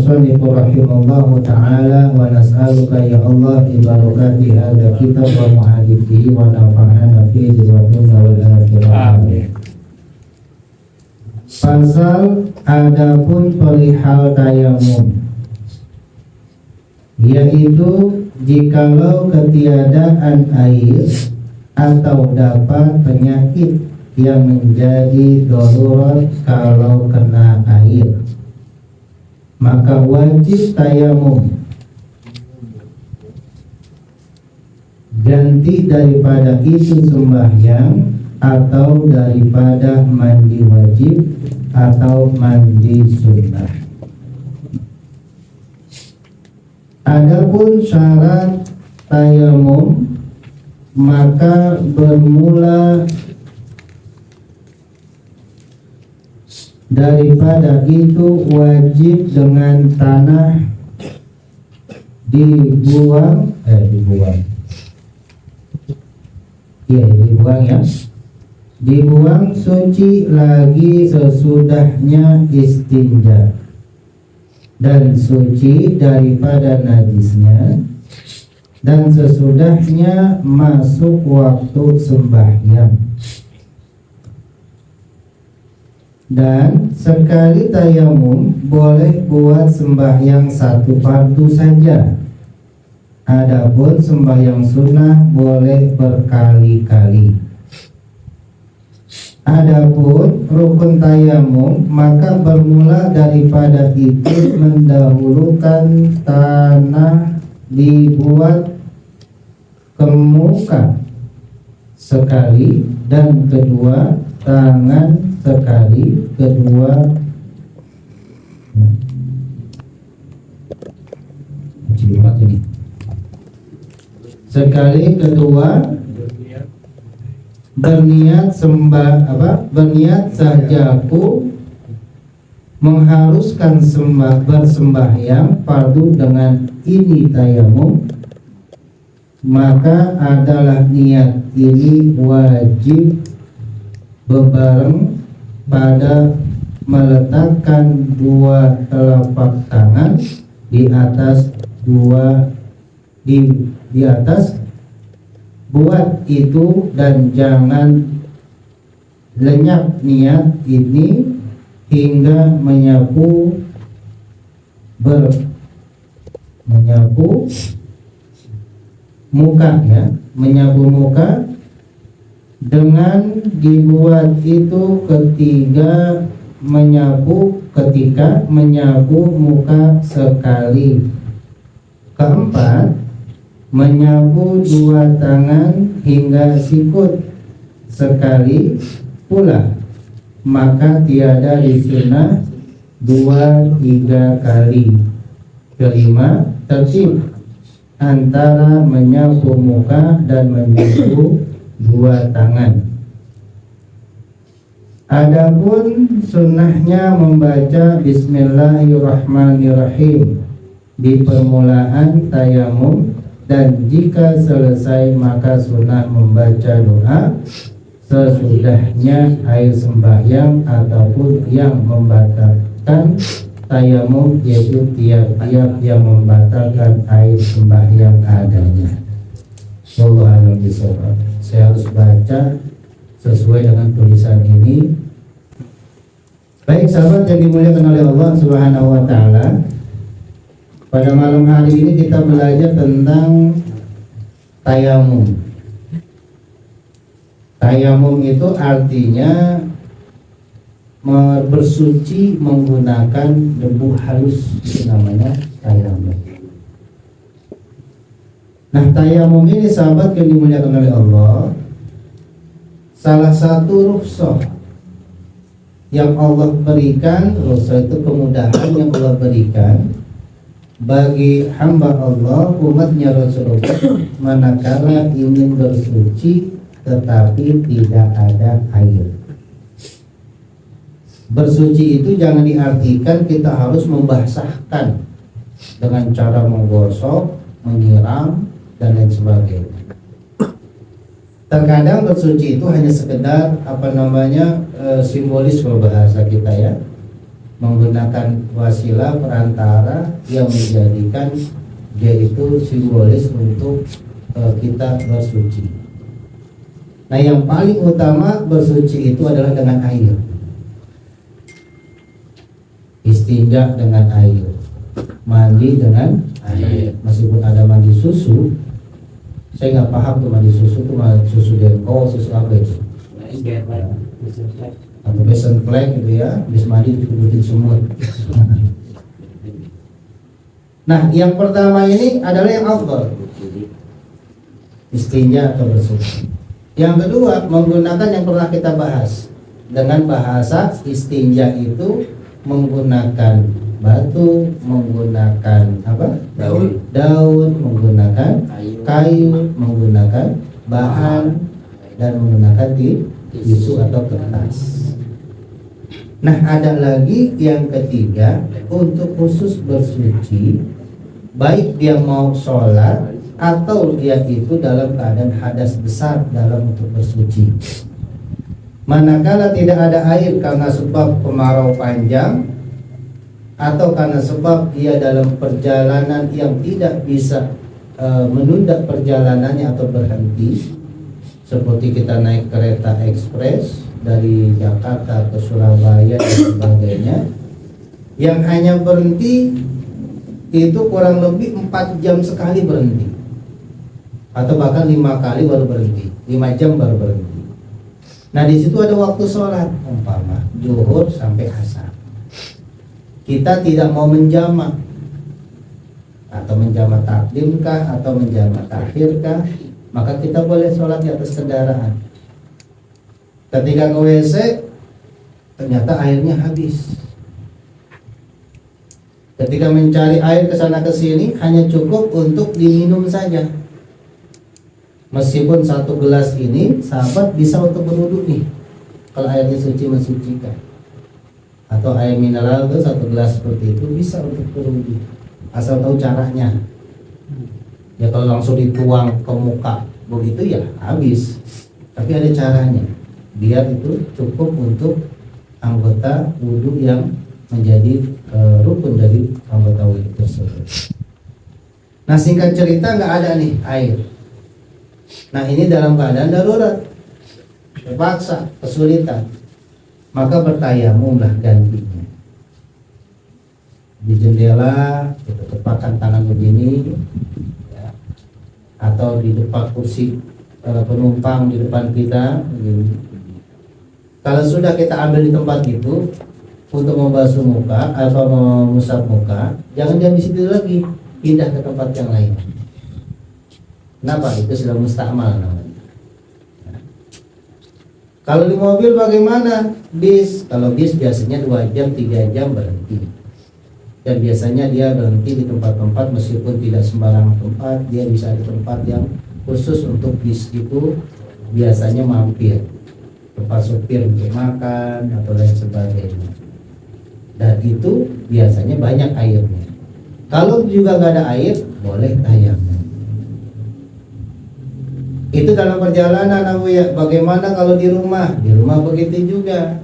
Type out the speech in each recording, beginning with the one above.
al-musannif rahimahullahu ta'ala wa nas'aluka ya Allah bi barakati hadza kitab wa muhadithihi wa nafa'ana fihi wa dunya wal akhirah. Amin. Pasal adapun perihal tayamum, yaitu jikalau ketiadaan air atau dapat penyakit yang menjadi darurat kalau kena air, maka wajib tayamum. Ganti daripada itu sembahyang atau daripada mandi wajib atau mandi sunnah. Adapun syarat tayamum, maka bermula daripada itu wajib dengan tanah dibuang ya, dibuang suci lagi sesudahnya istinja, dan suci daripada najisnya, dan sesudahnya masuk waktu sembahyang. Dan sekali tayamum boleh buat sembahyang satu fardu saja. Adapun sembahyang sunnah boleh berkali-kali. Adapun rukun tayamum, maka bermula daripada itu mendahulukan tanah dibuat ke muka sekali, dan kedua tangan sekali, kedua sekali, kedua berniat berniat sajaku mengharuskan bersembahyang fardu dengan ini tayamum, maka adalah niat ini wajib bebareng pada meletakkan dua telapak tangan di atas di atas buat itu, dan jangan lenyap niat ini hingga menyapu muka ya, menyapu muka. Dengan dibuat itu ketika menyapu muka sekali. Keempat, menyapu dua tangan hingga sikut sekali pula, maka tiada disunah 2-3 kali. Kelima, tertib antara menyapu muka dan menyapu dua tangan. Adapun sunnahnya membaca Bismillahirrahmanirrahim di permulaan tayamum, dan jika selesai maka sunnah membaca doa sesudahnya air sembahyang ataupun yang membatalkan tayamum, yaitu tiap-tiap yang membatalkan air sembahyang adanya. Wallahu a'lam bishawab. Saya harus baca sesuai dengan tulisan ini. Baik sahabat yang dimuliakan oleh Allah Subhanahu wa ta'ala, pada malam hari ini kita belajar tentang tayamum. Tayamum itu artinya bersuci menggunakan debu halus, itu namanya tayamum. Nah, tayamum ini sahabat yang dimuliakan oleh Allah, salah satu rukhsah yang Allah berikan, rukhsah itu kemudahan yang Allah berikan bagi hamba Allah, umatnya Rasulullah, manakala ingin bersuci tetapi tidak ada air. Bersuci itu jangan diartikan kita harus membasahkan dengan cara menggosok, menyiram, dan lain sebagainya. Terkadang bersuci itu hanya sekedar simbolis kalau bahasa kita ya. menggunakan wasilah perantara yang menjadikan dia itu simbolis untuk kita bersuci. Nah, yang paling utama bersuci itu adalah dengan air. Istinja dengan air, mandi dengan air. Meskipun ada mandi susu, saya nggak paham tuh mandi susu tuh susu dengko, susu apa itu? Atau besen flag gitu ya, habis mandi dikubutin semut. Nah, yang pertama ini adalah yang afdal, istinja atau bersuci. Yang kedua, menggunakan yang pernah kita bahas dengan bahasa istinja itu menggunakan batu, menggunakan apa? Daun, menggunakan kayu, menggunakan bahan, dan menggunakan tisu atau kertas. Nah, ada lagi yang ketiga untuk khusus bersuci, baik dia mau sholat atau dia itu dalam keadaan hadas besar dalam untuk bersuci. Manakala tidak ada air karena sebab kemarau panjang atau karena sebab dia dalam perjalanan yang tidak bisa menunda perjalanannya atau berhenti, seperti kita naik kereta ekspres dari Jakarta ke Surabaya dan sebagainya, yang hanya berhenti itu kurang lebih 4 jam sekali berhenti, atau bahkan 5 kali baru berhenti, 5 jam baru berhenti. Nah, di situ ada waktu sholat, umpama zuhur sampai asar. Kita tidak mau menjamak, atau menjamak takdim kah, atau menjamak takhir kah, maka kita boleh sholat di atas kendaraan. Ketika ke WC ternyata airnya habis. Ketika mencari air ke sana ke sini hanya cukup untuk diminum saja. Meskipun 1 gelas ini sahabat bisa untuk berwudu nih, kalau airnya suci mensucikan. Atau air mineral itu 1 gelas seperti itu bisa untuk berwudu, asal tahu caranya. Ya kalau langsung dituang ke muka begitu ya habis. Tapi ada caranya, biar itu cukup untuk anggota wudu yang menjadi rukun dari anggota wudu tersebut. Nah, singkat cerita nggak ada nih air. Nah, ini dalam keadaan darurat, terpaksa, kesulitan, maka bertayamumlah gantinya. Di jendela kita tepakkan tangan begini ya, atau di depan kursi penumpang di depan kita begini. Kalau sudah kita ambil di tempat itu untuk membasuh muka atau mengusap muka, jangan diam di situ lagi, pindah ke tempat yang lain. Kenapa? Itu sudah musta'mal namanya. Kalau di mobil bagaimana? Bis, kalau bis biasanya 2 jam 3 jam berhenti. Dan biasanya dia berhenti di tempat-tempat, meskipun tidak sembarang tempat, dia bisa di tempat yang khusus untuk bis itu, biasanya mampir tempat supir untuk makan atau lain sebagainya. Dan itu biasanya banyak airnya. Kalau juga nggak ada air, boleh tayamum. Itu dalam perjalanan, Abu ya. Bagaimana kalau di rumah? Di rumah begitu juga.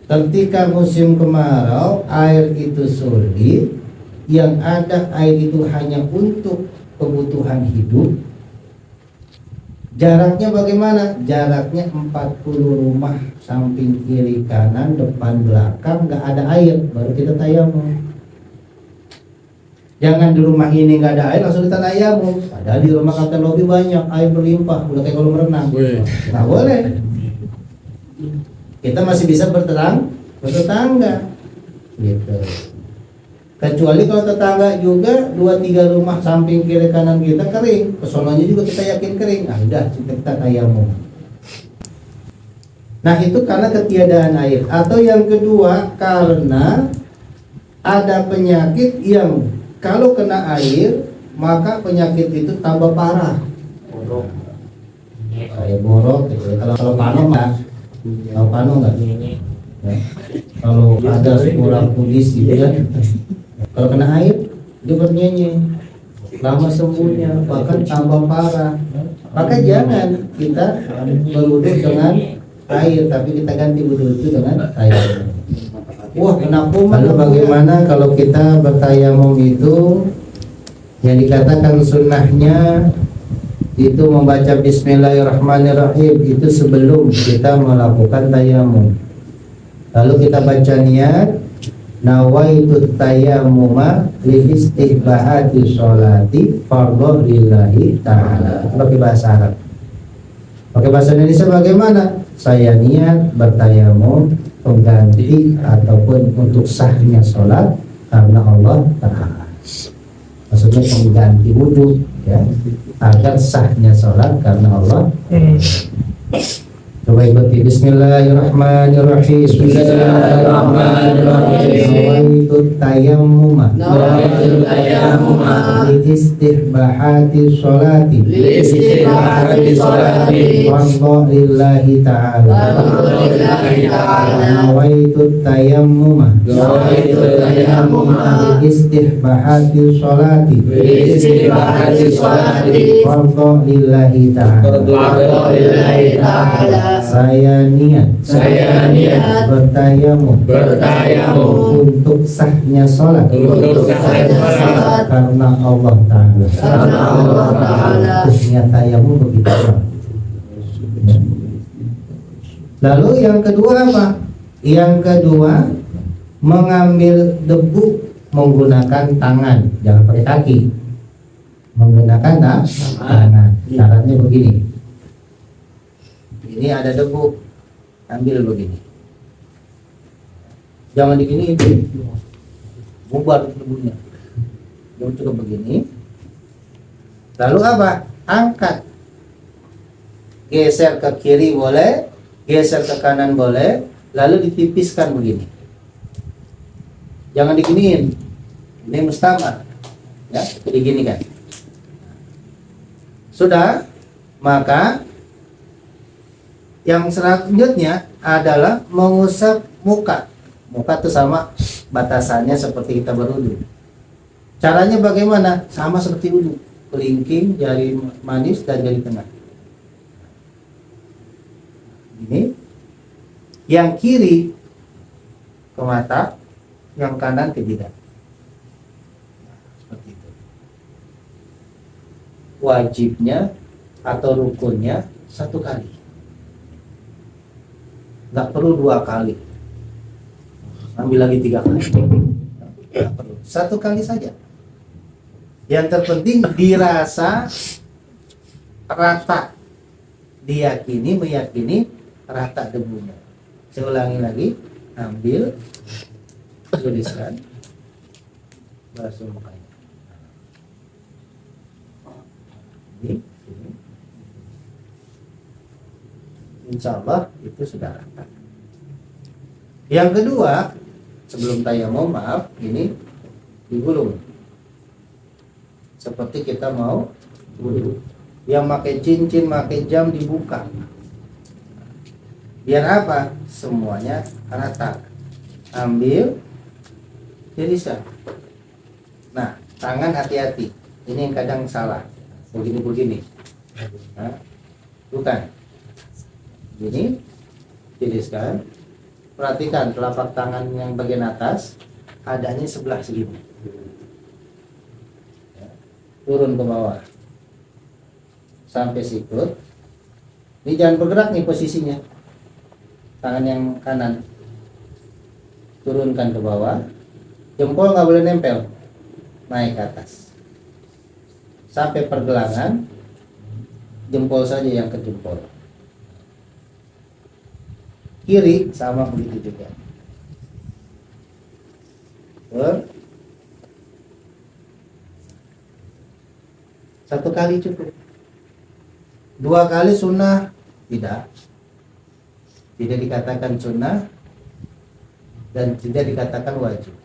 Ketika musim kemarau, air itu sulit. Yang ada air itu hanya untuk kebutuhan hidup. Jaraknya bagaimana? Jaraknya 40 rumah, samping kiri kanan, depan belakang nggak ada air, baru kita tayamum. Jangan di rumah ini nggak ada air langsung kita tayamum. Padahal di rumah Kapten Lobi banyak, air berlimpah, udah kayak kolam renang. Nggak boleh. Kita masih bisa bertetangga, gitu. Kecuali kalau tetangga juga 2-3 rumah samping kiri kanan kita kering, kesononya juga kita yakin kering, nah udah kita tayamum. Nah, itu karena ketiadaan air. Atau yang kedua, karena ada penyakit yang kalau kena air maka penyakit itu tambah parah. Kayak borok gitu. Kalau pano nggak, kalau pano nggak. Ya. Kalau ada kurang kudis gitu ya. Kalau kena air, dia bernyanyi, lama sembuhnya, bahkan tambah parah. Maka jangan kita berwudu dengan air, tapi kita ganti wudu itu dengan air. Wah, lalu bagaimana kalau kita bertayamum itu yang dikatakan sunnahnya itu membaca Bismillahirrahmanirrahim itu sebelum kita melakukan tayamum. Lalu kita baca niat nawaitu tayammuma li istihbahati sholati fardhu lillahi ta'ala. Pakai bahasa Arab. Pakai bahasa Indonesia bagaimana? Saya niat bertayamum pengganti ataupun untuk sahnya sholat karena Allah Ta'ala. Maksudnya pengganti wudhu ya, agar sahnya sholat karena Allah. Coba ikuti Bismillahirrahmanirrahim. Nawaitu tayammuma li istihbahati sholati fardhu lillahi ta'ala. Nawaitu tayammuma li istihbahati sholati fardhu lillahi ta'ala. Saya niat bertayamum untuk sahnya sholat karena Allah Ta'ala. Niat tayamum begitu. Lalu yang kedua apa? Yang kedua mengambil debu menggunakan tangan, jangan pakai kaki. Menggunakan tangan. Caranya begini. Ini ada debu, ambil begini. Jangan digini itu, bubar debunya. Jangan cukup begini. Lalu apa? Angkat. Geser ke kiri boleh, geser ke kanan boleh, lalu ditipiskan begini. Jangan diginiin. Ini mustamar. Ya, digini kan. Sudah, maka yang selanjutnya adalah mengusap muka. Muka itu sama batasannya seperti kita berwudu. Caranya bagaimana? Sama seperti wudu. Kelingking, jari manis dan jari tengah. Ini. Yang kiri ke mata, yang kanan ke jidat. Seperti itu. Wajibnya atau rukunnya satu kali. Nggak perlu 2 kali, ambil lagi 3 kali, nggak perlu, 1 kali saja. Yang terpenting dirasa rata, meyakini rata debunya. Saya ulangi lagi, ambil, tuliskan, basuh mukanya. Ini. Insya Allah itu sudah rata. Yang kedua, sebelum tayamum, maaf, ini digulung seperti kita mau wudu. Yang pakai cincin, pakai jam dibuka. Biar apa? Semuanya rata. Ambil, tiriskan. Nah, tangan hati-hati. Ini yang kadang salah. Begini. Nah, bukan. Gini, tiriskan. Perhatikan telapak tangan yang bagian atas adanya sebelah segini. Ya. Turun ke bawah sampai sikut. Ini jangan bergerak nih posisinya. Tangan yang kanan turunkan ke bawah. Jempol nggak boleh nempel, naik ke atas sampai pergelangan. Jempol saja yang ke jempol. Kiri sama begitu juga. Satu kali cukup. 2 kali sunnah tidak dikatakan sunnah dan tidak dikatakan wajib.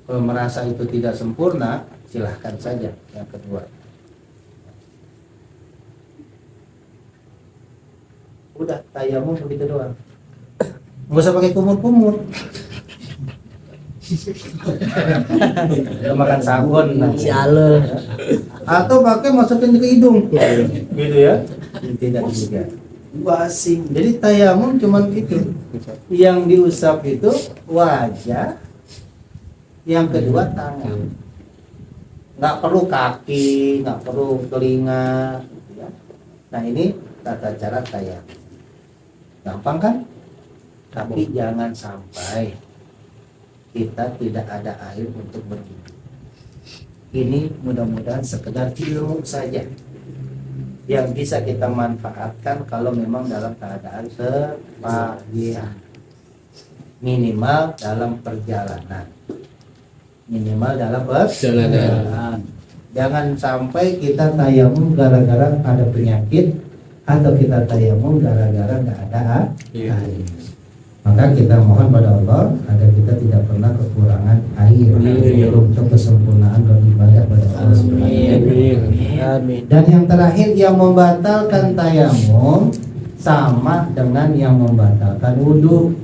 Kalau merasa itu tidak sempurna, silahkan saja yang kedua. Udah tayamum begitu doang, nggak usah pakai kumur-kumur. Udah makan sabun atau pakai masukin ke hidung gitu ya, tidak juga. basing. Jadi tayamum cuman itu. Yang diusap itu wajah, yang kedua tangan. Nggak perlu kaki, nggak perlu telinga. Ya. Nah ini tata cara tayamum. Gampang kan? Tapi jangan sampai kita tidak ada air untuk berwudu. Ini mudah-mudahan sekedar ilmu saja yang bisa kita manfaatkan kalau memang dalam keadaan terpaksa, minimal dalam perjalanan, jangan sampai kita tayamum gara-gara ada penyakit atau kita tayamum gara-gara nggak ada air. Maka kita mohon pada Allah agar kita tidak pernah kekurangan air untuk kesempurnaan beribadah pada Allah Subhanahu. Dan yang terakhir, yang membatalkan tayamum sama dengan yang membatalkan wudhu.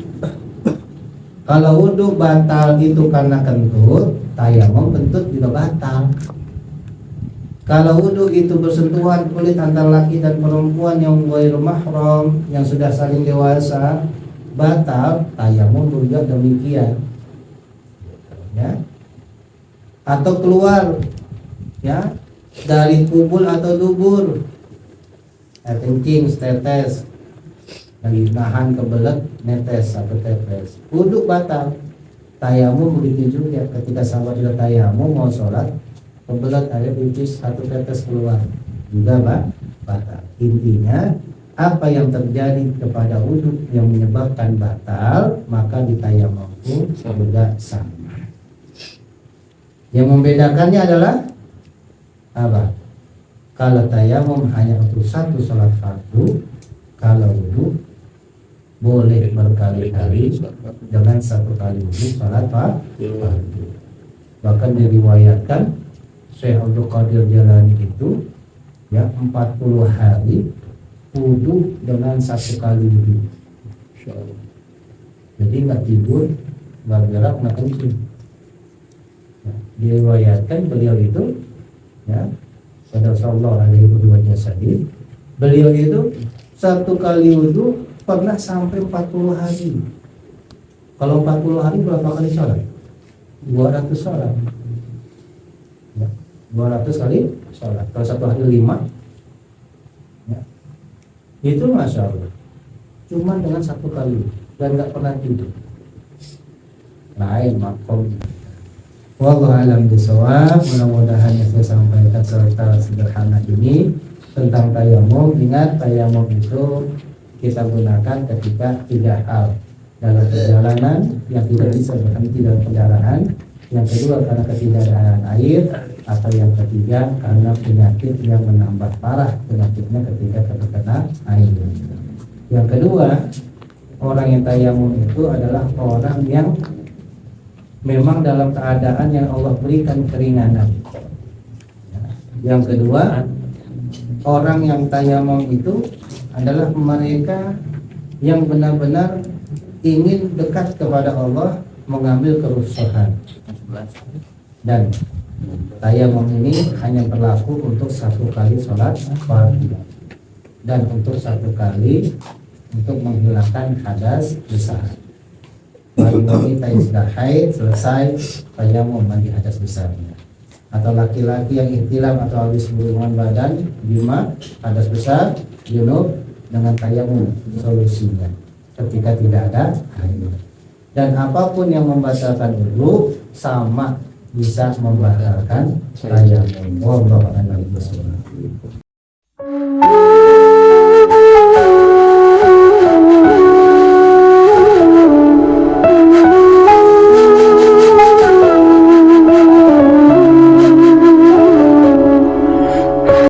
Kalau wudhu batal itu karena kentut, tayamum kentut juga batal. Kalau wudhu itu bersentuhan kulit antara laki dan perempuan yang ghairu mahram, yang sudah saling dewasa, batal, tayamum juga demikian. Ya. Atau keluar ya dari kubul atau dubur, air kencing, tetes, lagi nahan kebelet, netes atau tetes, wudhu batal. Tayamum begitu juga, ketika sahabat sudah tayamum mau sholat, kebelet air pipis satu tetes keluar, juga batal. Intinya apa yang terjadi kepada wudhu yang menyebabkan batal, maka di tayamum pun juga sama. Yang membedakannya adalah apa? Kalau tayamum hanya untuk satu sholat fardu, kalau wudhu boleh berkali-kali dengan satu kali wudhu sholat fardu. Bahkan diriwayatkan Syekh Abdul Qadir Jalani itu ya 40 hari wudhu dengan satu kali wudhu. Jadi nggak tidur, nggak gerak, nggak kencing. Diriwayatkan beliau itu ya pada Rasulullah alaihi wasallam, beliau itu satu kali wudhu pernah sampai 40 hari. Kalau 40 hari berapa kali sholat? 200 sholat ya, 200 kali sholat. Kalau satu hari 5 ya, itu Masya Allah cuma dengan satu kali dan nggak pernah tidur. Lain makom. Wallahu a'lam bishawab. Mudah-mudahan yang saya sampaikan secara sederhana ini tentang tayamum. Ingat, tayamum itu kita gunakan ketika 3 hal: dalam perjalanan yang tidak bisa berhenti dalam kendaraan, yang kedua karena ketidakadaan air, atau yang ketiga karena penyakit yang menambah parah penyakitnya ketika terkena air. Yang kedua, orang yang tayamum itu adalah orang yang memang dalam keadaan yang Allah berikan keringanan. Yang kedua, orang yang tayamum itu adalah mereka yang benar-benar ingin dekat kepada Allah, mengambil kerusuhan. Dan tayamum ini hanya berlaku untuk satu kali sholat fardu dan untuk satu kali untuk menghilangkan hadas besar. Wanita yang sudah haid selesai tayamum mandi hadas besarnya, atau laki-laki yang ihtilam atau habis hubungan badan bima hadas besar junub, dengan tayamum solusinya ketika tidak ada air. Dan apapun yang membatalkan wudhu sama bisa membatalkan tayamum. Wallahu a'lam bishawab.